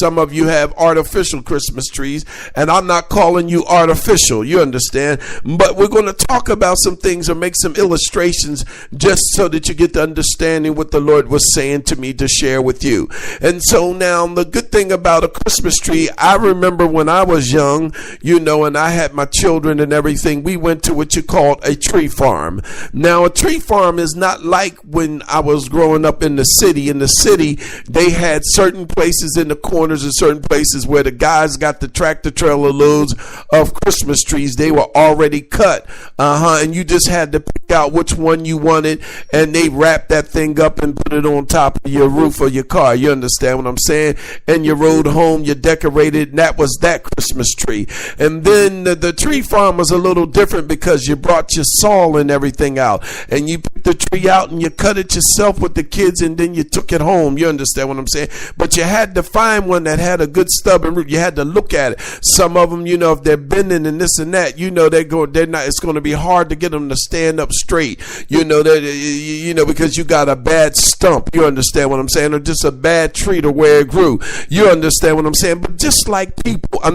Some of you have artificial Christmas trees, and I'm not calling you artificial, you understand? But we're going to talk about some things or make some illustrations just so that you get the understanding what the Lord was saying to me to share with you. And so now the good thing about a Christmas tree, I remember when I was young, and I had my children and everything, we went to what you called a tree farm. Now, a tree farm is not like when I was growing up in the city. In the city, they had certain places in the corners and certain places where the guys got the tractor trailer loads of Christmas trees. They were already cut. And you just had to pick out which one you wanted, and they wrapped that thing up and put it on top of your roof of your car. You understand what I'm saying? And you rode home, you decorated, and that was that Christmas tree. And then the tree farm was a little different because you brought your saw and everything out, and you picked the tree out and you cut it yourself with the kids, and then you took it home. You understand what I'm saying? But you had to find one that had a good stub and root. You had to look at it. Some of them, if they're bending and this and that, they're not. It's going to be hard to get them to stand up straight. Because you got a bad stump. You understand what I'm saying? Or just a bad tree to where it grew. You understand what I'm saying? But just like people, so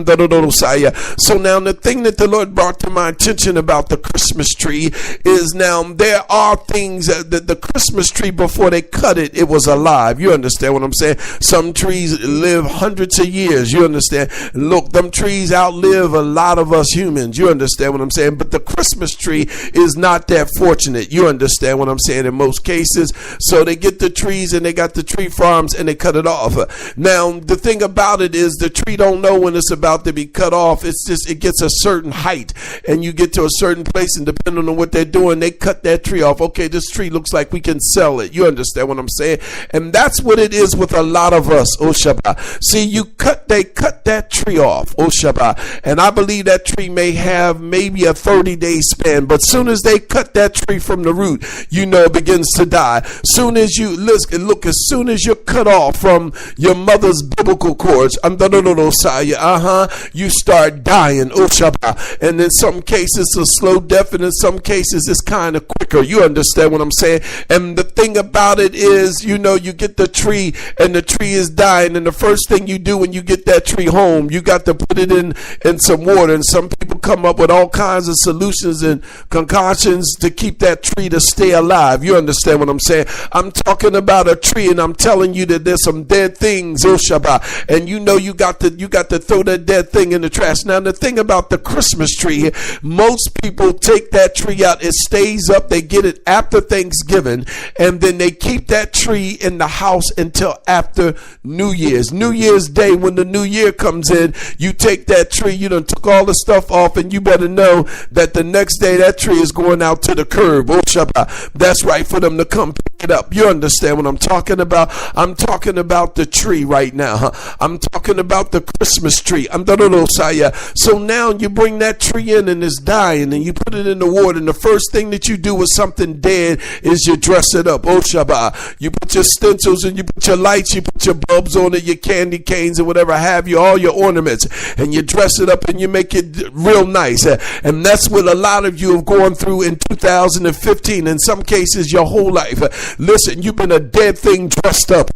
now the thing that the Lord brought to my attention about the Christmas tree is now there are things that the Christmas tree, before they cut it, it was alive. You understand what I'm saying? Some trees live hundreds of years. You understand? Look, them trees outlive a lot of us humans. You understand what I'm saying? But the Christmas tree is not that fortunate. You understand what I'm saying? In most cases, so they get the trees and they got the tree farms and they cut it off. Now, the thing about it is the tree don't know when it's about to be cut off. It's just, it gets a certain height, and you get to a certain place, and depending on what they're doing, they cut that tree off. Okay, this tree looks like we can sell it. You understand what I'm saying? And that's what it is with a lot of us. Oh Shabbat. See, they cut that tree off. Oh Shabbat. And I believe that tree may have maybe a 30-day span, but soon as they cut that tree from the root, it begins to die. Soon as you look, as soon as you're cut off from your mother's biblical cords, you start dying. Oh Shabbat. And in some cases it's a slow death, and in some cases it's kind of quicker. You understand what I'm saying? And the thing about it is, you get the tree and the tree is dying, and the first thing you do when you get that tree home, you got to put it in some water. And some people come up with all kinds of solutions and concoctions to keep that tree to stay alive. You understand what I'm saying? I'm talking about a tree, and I'm telling you that there's some dead things, oh Shabbat, and you got to throw that dead thing in the trash. Now, the thing about the Christmas tree, most people take that tree out. It stays up. They get it after Thanksgiving, and then they keep that tree in the house until after New Year's Day. When the new year comes in, you take that tree, you done took all the stuff off, and you better know that the next day that tree is going out to the curb. Oh Shabbat. That's right, for them to come pick it up. You understand what I'm talking about? I'm talking about the tree right now. I'm talking about the Christmas tree. So now you bring that tree in and it's dying, and you put it in the water, and the first thing that you do with something dead is you dress it up. Oh Shabbat. You put your stencils and you put your lights, you put your bulbs on it, your candy canes and whatever have you, all your ornaments, and you dress it up and you make it real nice. And that's what a lot of you have gone through in 2015, in some cases your whole life. Listen, you've been a dead thing dressed up.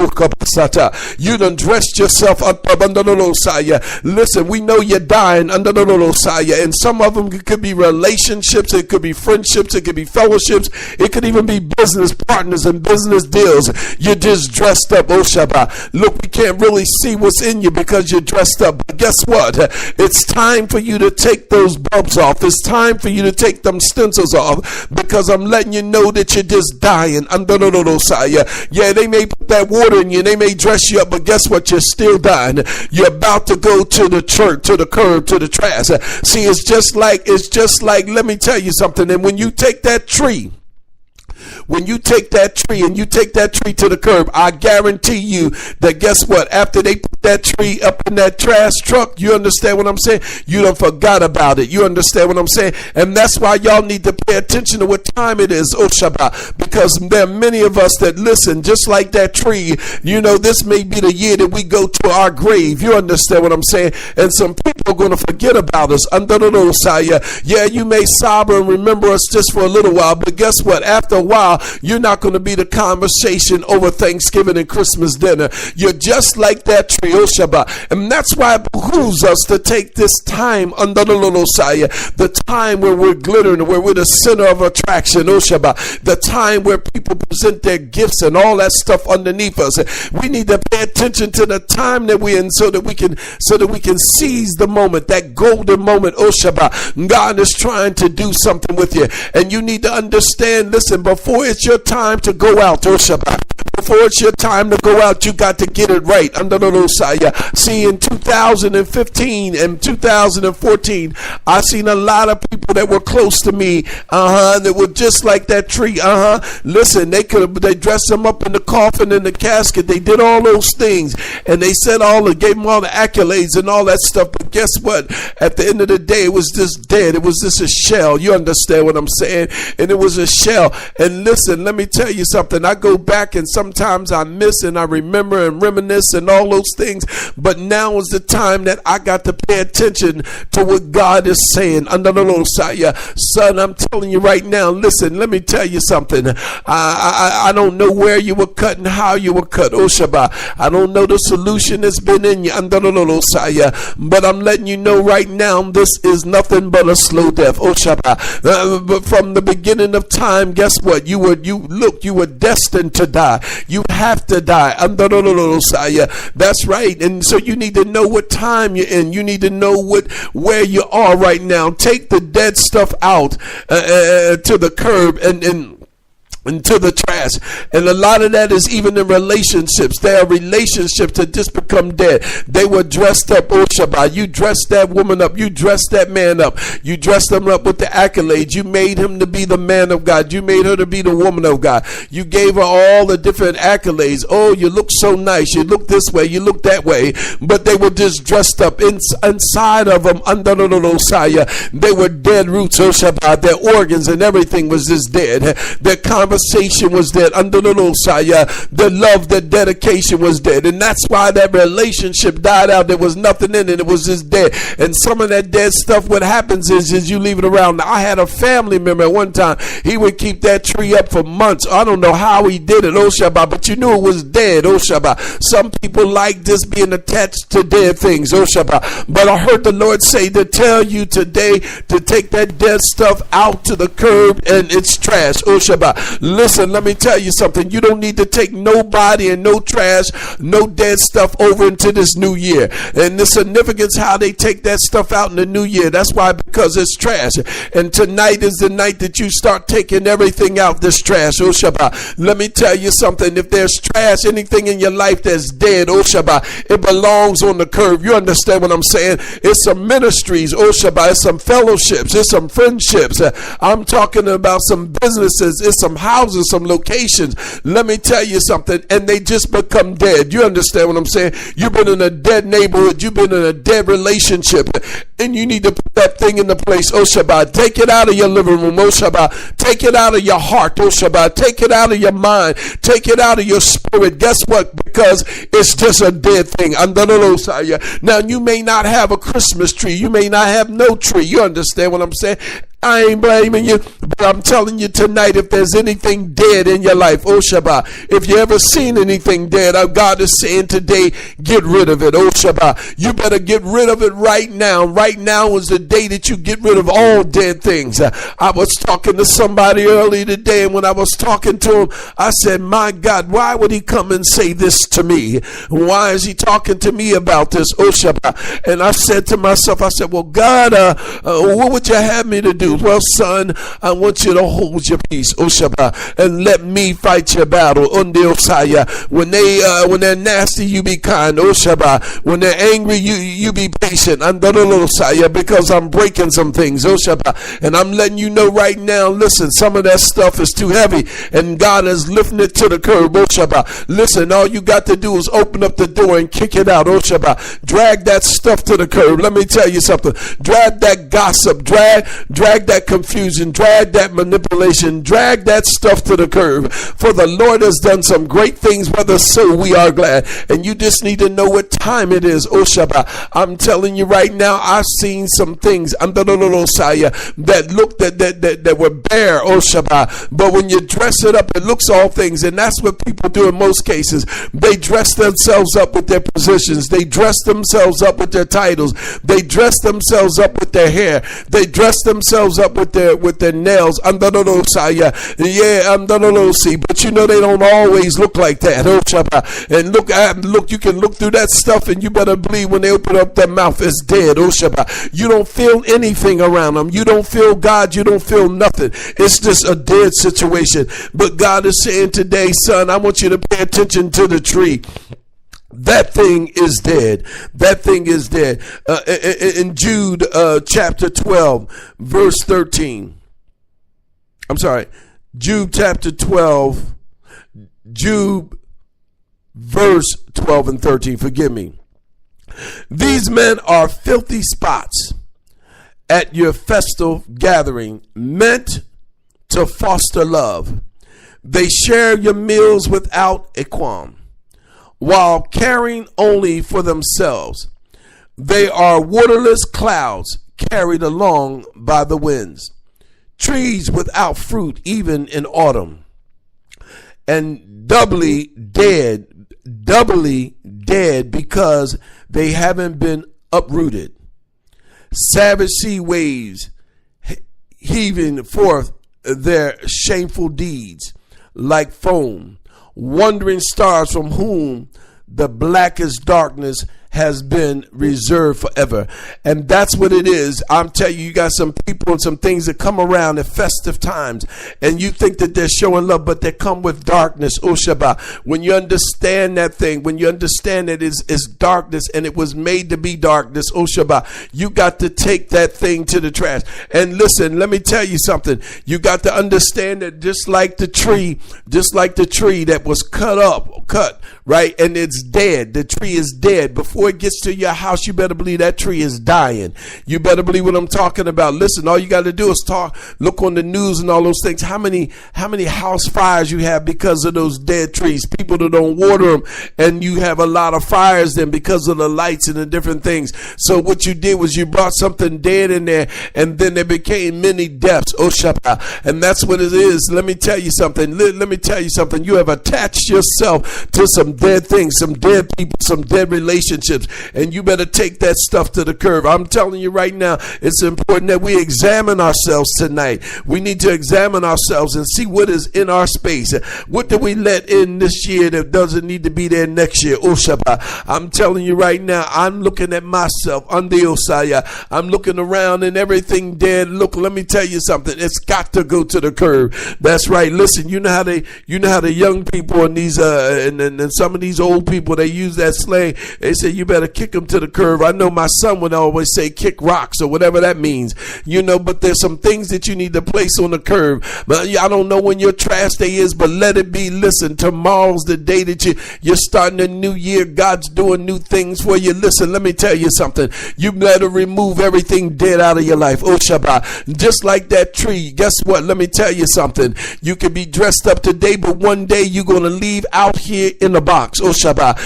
You done dressed yourself up under the Losaya. Listen, we know you're dying under the Losaya, and some of them could be relationships, it could be friendships, it could be fellowships, it could even be business partners and business deals. You're just dressed up. Oh Shabbat. Look, we can't really see what's in you because you're dressed up. But guess what? It's time for you to take those bulbs off. It's time for you to take them stencils off, because I'm letting you know that you're just dying under the Losaya. Yeah, they may put that water in you, they may dress you up, but guess what? You're still dying. You're about to go to the church, to the curb, to the trash. See, it's just like, let me tell you something. And when you take that tree, when you take that tree and you take that tree to the curb, I guarantee you that guess what? After they put that tree up in that trash truck, you understand what I'm saying? You done forgot about it. You understand what I'm saying? And that's why y'all need to pay attention to what time it is, oh Shabbat, because there are many of us that listen, just like that tree. This may be the year that we go to our grave. You understand what I'm saying? And some people are going to forget about us under the Messiah. Yeah, you may sob and remember us just for a little while, but guess what? After a while, while, you're not going to be the conversation over Thanksgiving and Christmas dinner. You're just like that tree, oh Shabbat. And that's why it behooves us to take this time under the little Messiah, the time where we're glittering, where we're the center of attraction, oh Shabbat, the time where people present their gifts and all that stuff underneath us. We need to pay attention to the time that we're in so that we can seize the moment, that golden moment, oh Shabbat. God is trying to do something with you, and you need to understand, listen, before it's your time to go out, oh Shabbat, before it's your time to go out, you got to get it right under the Messiah. See, in 2015 and 2014, I seen a lot of people that were close to me, that were just like that tree. Listen, they dressed them up in the coffin and the casket. They did all those things, and they said gave them all the accolades and all that stuff. But guess what? At the end of the day, it was just dead. It was just a shell. You understand what I'm saying? And it was a shell. And listen, let me tell you something. I go back and sometimes I miss and I remember and reminisce and all those things. But now is the time that I got to pay attention to what God is saying under the Messiah. Son, I'm telling you right now, listen, let me tell you something. I don't know where you were cut and how you were cut, oh Shabbat. I don't know the solution that's been in you under the Messiah, but I'm letting you know right now, this is nothing but a slow death, oh Shabbat. But from the beginning of time, guess what? You were destined to die. You have to die under the Messiah. That's right. And so you need to know what time you're in. You need to know where you are right now. Take the dead stuff out to the curb and into the trash. And a lot of that is even in relationships. There are relationships that just become dead. They were dressed up, oh Shabbat. You dressed that woman up. You dressed that man up. You dressed them up with the accolades. You made him to be the man of God. You made her to be the woman of God. You gave her all the different accolades. Oh, you look so nice. You look this way. You look that way. But they were just dressed up. Inside of them, under the Messiah, they were dead roots, oh Shabbat. Their organs and everything was just dead. Their conversation was dead under the Messiah. The love, the dedication was dead. And that's why that relationship died out. There was nothing in it. It was just dead. And some of that dead stuff, what happens is you leave it around. Now, I had a family member at one time. He would keep that tree up for months. I don't know how he did it, oh Shabbat, but you knew it was dead, oh Shabbat. Some people like just being attached to dead things, oh Shabbat. But I heard the Lord say to tell you today to take that dead stuff out to the curb and it's trash, oh Shabbat. Listen, let me tell you something. You don't need to take nobody and no trash, no dead stuff over into this new year. And the significance how they take that stuff out in the new year, that's why, because it's trash. And tonight is the night that you start taking everything out this trash, oh Shabbat. Let me tell you something. If there's trash, anything in your life that's dead, oh Shabbat, it belongs on the curb. You understand what I'm saying? It's some ministries, oh Shabbat. It's some fellowships. It's some friendships. I'm talking about some businesses. It's some houses, some locations. Let me tell you something, and they just become dead. You understand what I'm saying? You've been in a dead neighborhood. You've been in a dead relationship, and you need to put that thing in the place, oh Shabbat. Take it out of your living room, oh Shabbat. Take it out of your heart, oh Shabbat. Take it out of your mind. Take it out of your spirit. Guess what? Because it's just a dead thing under the Messiah. Now, you may not have a Christmas tree. You may not have no tree. You understand what I'm saying? I ain't blaming you, but I'm telling you tonight, if there's anything dead in your life, oh Shabbat, if you ever seen anything dead, God is saying today, get rid of it, oh Shabbat. You better get rid of it right now. Right now is the day that you get rid of all dead things. I was talking to somebody earlier today, and when I was talking to him, I said, my God, why would he come and say this to me? Why is he talking to me about this, oh Shabbat? And I said to myself, I said, well, God, what would you have me to do? Well, son, I want you to hold your peace, oh Shabbat, and let me fight your battle, Osaya. When they're nasty, you be kind, oh Shabbat. When they're angry, you be patient, Osaya, because I'm breaking some things, oh Shabbat. And I'm letting you know right now, listen, some of that stuff is too heavy, and God is lifting it to the curb, oh Shabbat. Listen, all you got to do is open up the door and kick it out, oh Shabbat. Drag that stuff to the curb. Let me tell you something. Drag that gossip. Drag drag that confusion, drag that manipulation, drag that stuff to the curb. For the Lord has done some great things, brother, so we are glad. And you just need to know what time it is. Oh Shabbat. I'm telling you right now, I've seen some things under the that look that were bare. Oh Shabbat. But when you dress it up, it looks all things. And that's what people do in most cases. They dress themselves up with their positions. They dress themselves up with their titles. They dress themselves up with their hair. They dress themselves up with their nails. Under the yeah, under the but you know they don't always look like that. Oh Shabbat. And look, you can look through that stuff and you better believe when they open up their mouth, it's dead. Oh Shabbat. You don't feel anything around them. You don't feel God. You don't feel nothing. It's just a dead situation. But God is saying today, son, I want you to pay attention to the tree. That thing is dead. That thing is dead. In Jude chapter 12, verse 13. I'm sorry. Jude chapter 12. Jude verse 12 and 13. Forgive me. These men are filthy spots at your festal gathering, meant to foster love. They share your meals without a qualm, while caring only for themselves. They are waterless clouds carried along by the winds, trees without fruit even in autumn, and doubly dead because they haven't been uprooted. Savage sea waves heaving forth their shameful deeds like foam, wandering stars from whom the blackest darkness has been reserved forever. And that's what it is. I'm telling you, you got some people and some things that come around at festive times and you think that they're showing love, but they come with darkness. Oh Shabbat. When you understand that thing, when you understand that it's darkness and it was made to be darkness, oh Shabbat, you got to take that thing to the trash. And listen, let me tell you something. You got to understand that just like the tree that was cut, right? And it's dead. The tree is dead. Before it gets to your house, you better believe that tree is dying. You better believe what I'm talking about. Listen, all you got to do is look on the news and all those things. How many house fires you have because of those dead trees? People that don't water them, and you have a lot of fires then because of the lights and the different things. So what you did was you brought something dead in there, and then there became many deaths. Oh Shabbat. And that's what it is. Let me tell you something. Let me tell you something. You have attached yourself to some dead things, some dead people, some dead relationships, and you better take that stuff to the curb. I'm telling you right now, it's important that we examine ourselves tonight. We need to examine ourselves and see what is in our space. What do we let in this year that doesn't need to be there next year? Oh Shabbat. I'm telling you right now, I'm looking at myself under Osaya. I'm looking around and everything dead. Look, let me tell you something. It's got to go to the curb. That's right. Listen, you know how the young people and these and some of these old people, they use that slang. They say you better kick them to the curb. I know my son would always say kick rocks or whatever that means, but there's some things that you need to place on the curb. But I don't know when your trash day is, but let it be. Listen, tomorrow's the day that you're starting a new year. God's doing new things for you. Listen, let me tell you something. You better remove everything dead out of your life. Oh Shabbat. Just like that tree. Guess what? Let me tell you something. You can be dressed up today, but one day you're going to leave out here in the box. Oh Shabbat.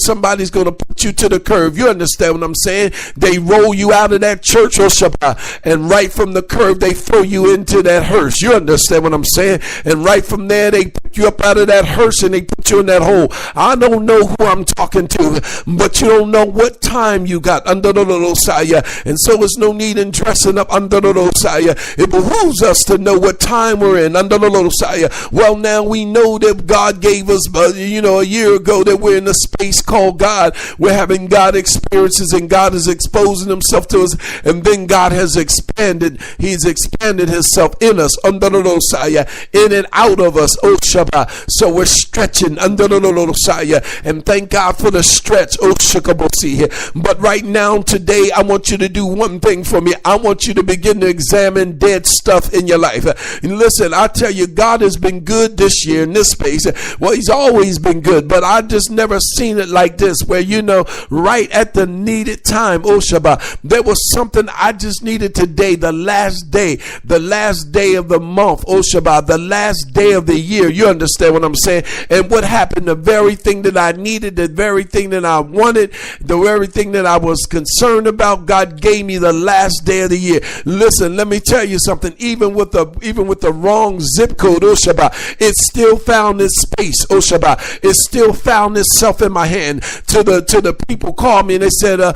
Somebody's going to put you to the curb. You understand what I'm saying? They roll you out of that church, oh Shabbat, and right from the curb they throw you into that hearse. You understand what I'm saying? And right from there they pick you up out of that hearse and they put you in that hole. I don't know who I'm talking to, but you don't know what time you got under the Losaya, and so there's no need in dressing up under the Losaya. It behooves us to know what time we're in under the Losaya. Well, now we know that God gave us, a year ago, that we're in a space called God. We're having God experiences, and God is exposing himself to us, and then God has expanded. He's expanded himself in us under the Losaya, in and out of us. Oh Shabbat. So we're stretching stretching, and thank God for the stretch. But right now, today, I want you to do one thing for me. I want you to begin to examine dead stuff in your life. And listen, I tell you, God has been good this year in this space. Well, he's always been good, but I just never seen it like this, where, right at the needed time, there was something I just needed today, the last day of the month, the last day of the year. You understand what I'm saying? And what happened? The very thing that I needed, the very thing that I wanted, the very thing that I was concerned about, God gave me the last day of the year. Listen, let me tell you something. Even with the wrong zip code, it still found its space. It still found itself in my hand. To the people called me and they said,